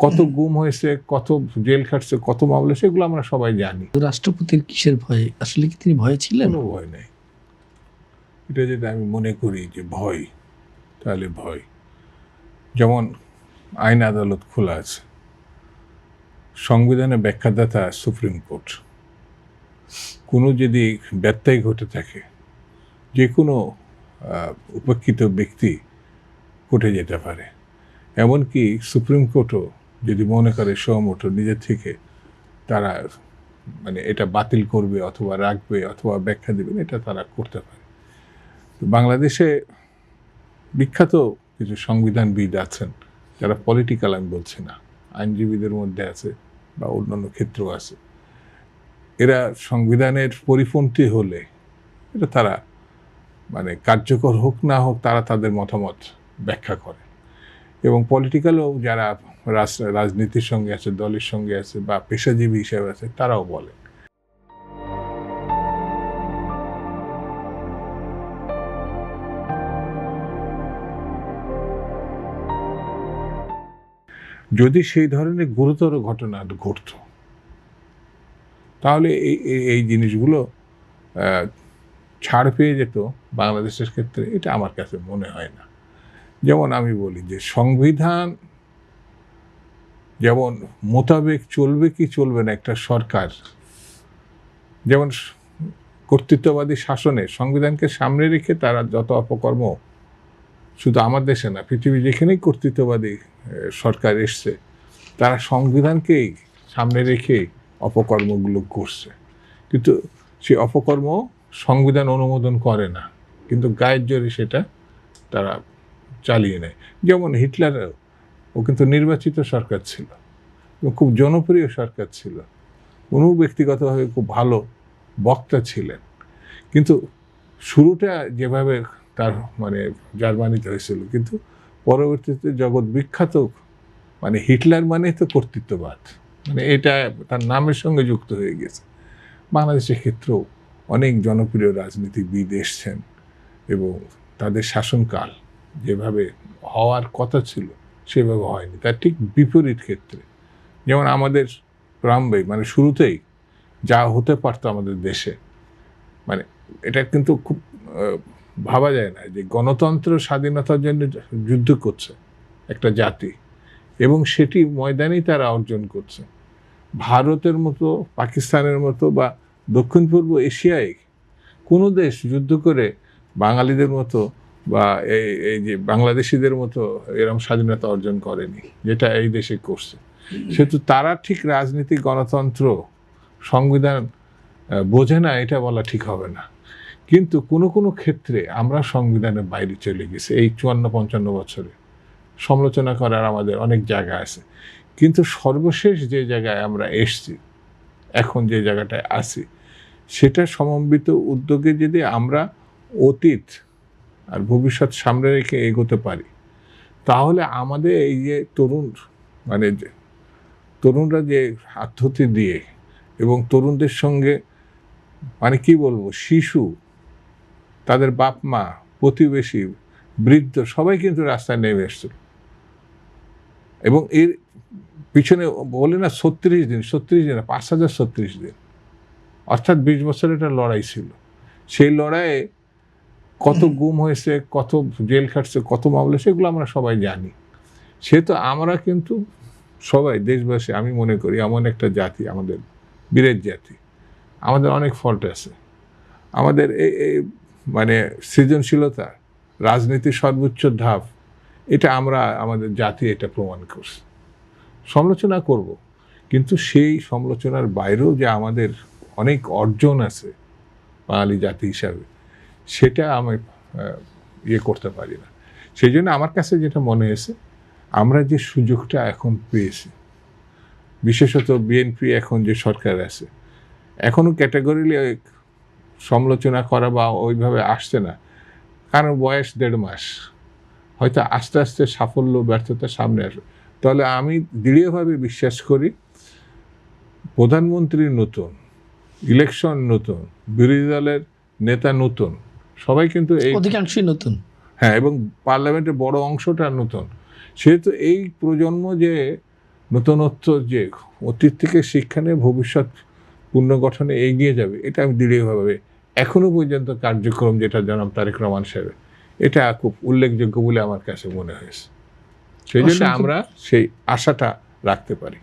কত গুম হয়েছে, কত জেল খাটছে, কত মামলা, সেগুলো আমরা সবাই জানি। রাষ্ট্রপতির কিসের ভয়? আসলে কি তিনি ভয়ে ছিলেন? কোনো ভয় নেই। এটা যদি আমি মনে করি যে ভয়, তাহলে ভয়। যেমন আইন আদালত খোলা আছে, সংবিধানে ব্যাখ্যাদাতা সুপ্রিম কোর্ট। কোনো যদি ব্যত্যয় ঘটে থাকে, যে কোনো উপেক্ষিত ব্যক্তি কোর্টে যেতে পারে। এমনকি সুপ্রিম কোর্টও যদি মনে করে সহমত নিজের থেকে তারা মানে এটা বাতিল করবে অথবা রাখবে অথবা ব্যাখ্যা দেবেন, এটা তারা করতে পারে। তো বাংলাদেশে বিখ্যাত কিছু সংবিধানবিদ আছেন যারা পলিটিক্যাল, আমি বলছি না, আইনজীবীদের মধ্যে আছে বা অন্যান্য ক্ষেত্রেও আছে। এরা সংবিধানের পরিপন্থী হলে এটা তারা মানে কার্যকর হোক না হোক তারা তাদের মতামত ব্যাখ্যা করে। এবং পলিটিক্যালও যারা রাজনীতির সঙ্গে আছে, দলের সঙ্গে আছে বা পেশাজীবী হিসেবে আছে, তারাও বলে। যদি সেই ধরনের গুরুতর ঘটনা ঘটত, তাহলে এই জিনিসগুলো ছাড় পেয়ে যেত বাংলাদেশের ক্ষেত্রে, এটা আমার কাছে মনে হয় না। যেমন আমি বলি যে সংবিধান যেমন মোতাবেক চলবে কি চলবে না একটা সরকার, যেমন কর্তৃত্ববাদী শাসনে সংবিধানকে সামনে রেখে তারা যত অপকর্ম, শুধু আমার দেশে না, পৃথিবী যেখানেই কর্তৃত্ববাদী সরকার এসছে, তারা সংবিধানকেই সামনে রেখে অপকর্মগুলো করছে। কিন্তু সেই অপকর্ম সংবিধান অনুমোদন করে না, কিন্তু গায়ের জোরে সেটা তারা চালিয়ে নেয়। যেমন হিটলারের, ও কিন্তু নির্বাচিত সরকার ছিল এবং খুব জনপ্রিয় সরকার ছিল, উনিও ব্যক্তিগতভাবে খুব ভালো বক্তা ছিলেন। কিন্তু শুরুটা যেভাবে তার মানে জার্মানিতে হয়েছিল, কিন্তু পরবর্তীতে জগৎ বিখ্যাত, মানে হিটলার মানে তো কর্তৃত্ববাদ, মানে এটা তার নামের সঙ্গে যুক্ত হয়ে গেছে। বাংলাদেশের ক্ষেত্রেও অনেক জনপ্রিয় রাজনীতিবিদ এসছেন এবং তাদের শাসনকাল যেভাবে হওয়ার কথা ছিল সেভাবে হয়নি, তার ঠিক বিপরীত ক্ষেত্রে। যেমন আমাদের প্রারম্ভে মানে শুরুতেই যা হতে পারতো আমাদের দেশে, মানে এটা কিন্তু খুব ভাবা যায় না যে গণতন্ত্র স্বাধীনতার জন্য যুদ্ধ করছে একটা জাতি এবং সেটি ময়দানেই তারা অর্জন করছে। ভারতের মতো, পাকিস্তানের মতো বা দক্ষিণ পূর্ব এশিয়ায় কোনো দেশ যুদ্ধ করে বাঙালিদের মতো বা এই যে বাংলাদেশিদের মতো এরকম স্বাধীনতা অর্জন করেনি যেটা এই দেশে করছে। সেহেতু তারা ঠিক রাজনীতি, গণতন্ত্র, সংবিধান বোঝে না, এটা বলা ঠিক হবে না। কিন্তু কোনো কোনো ক্ষেত্রে আমরা সংবিধানের বাইরে চলে গেছি। এই 54-55 বছরে সমালোচনা করার আমাদের অনেক জায়গা আছে, কিন্তু সর্বশেষ যে জায়গায় আমরা এসছি, এখন যে জায়গাটায় আছি, সেটা সমন্বিত উদ্যোগে যদি আমরা অতীত আর ভবিষ্যৎ সামনে রেখে এগোতে পারি, তাহলে আমাদের এই যে মানে তরুণরা যে আত্মহত্যা দিয়ে এবং তরুণদের সঙ্গে মানে কি বলবো, শিশু, তাদের বাপ মা, প্রতিবেশী, বৃদ্ধ সবাই কিন্তু রাস্তায় নেমে এসছিল। এবং এর পিছনে বলে না 36 দিন, 5036 দিন, অর্থাৎ 20 বছরের একটা লড়াই ছিল। সেই লড়াইয়ে কত গুম হয়েছে, কত জেল খাটছে, কত মামলা, সেগুলো আমরা সবাই জানি। সেহেতু আমরা কিন্তু সবাই দেশবাসী, আমি মনে করি এমন একটা জাতি, আমাদের বীরের জাতি, আমাদের অনেক ফল্ট আছে। আমাদের এই মানে সৃজনশীলতা, রাজনীতির সর্বোচ্চ ধাপ, এটা আমরা আমাদের জাতি এটা প্রমাণ করছি। সমালোচনা করব, কিন্তু সেই সমালোচনার বাইরেও যে আমাদের অনেক অর্জন আছে বাঙালি জাতি হিসাবে, সেটা আমি করতে পারি না। সেই জন্য আমার কাছে যেটা মনে হয়েছে, আমরা যে সুযোগটা এখন পেয়েছি, বিশেষত বিএনপি এখন যে সরকার আছে, এখনও ক্যাটাগরিলি সমালোচনা করা বা ওইভাবে আসছে না, কারণ বয়স 1.5 মাস, হয়তো আস্তে আস্তে সাফল্য ব্যর্থতা সামনে আসবে। তাহলে আমি দৃঢ়ভাবে বিশ্বাস করি প্রধানমন্ত্রী নতুন, ইলেকশন নতুন, বিরোধী দলের নেতা নতুন, সবাই কিন্তু এই অধিকাংশই নতুন, হ্যাঁ, এবং পার্লামেন্টের বড় অংশটা নতুন। সেহেতু এই প্রজন্ম যে নতুনত্ব যে অতীত থেকে শিক্ষা নিয়ে ভবিষ্যৎ পুনর্গঠনে এগিয়ে যাবে, এটা আমি দৃঢ়ভাবে এখনো পর্যন্ত কার্যক্রম যেটা জনাব তারেক রহমান সাহেবের, এটা খুব উল্লেখযোগ্য বলে আমার কাছে মনে হয়েছে। সেই জন্য অসংখ্য- আমরা সেই আশাটা রাখতে পারি।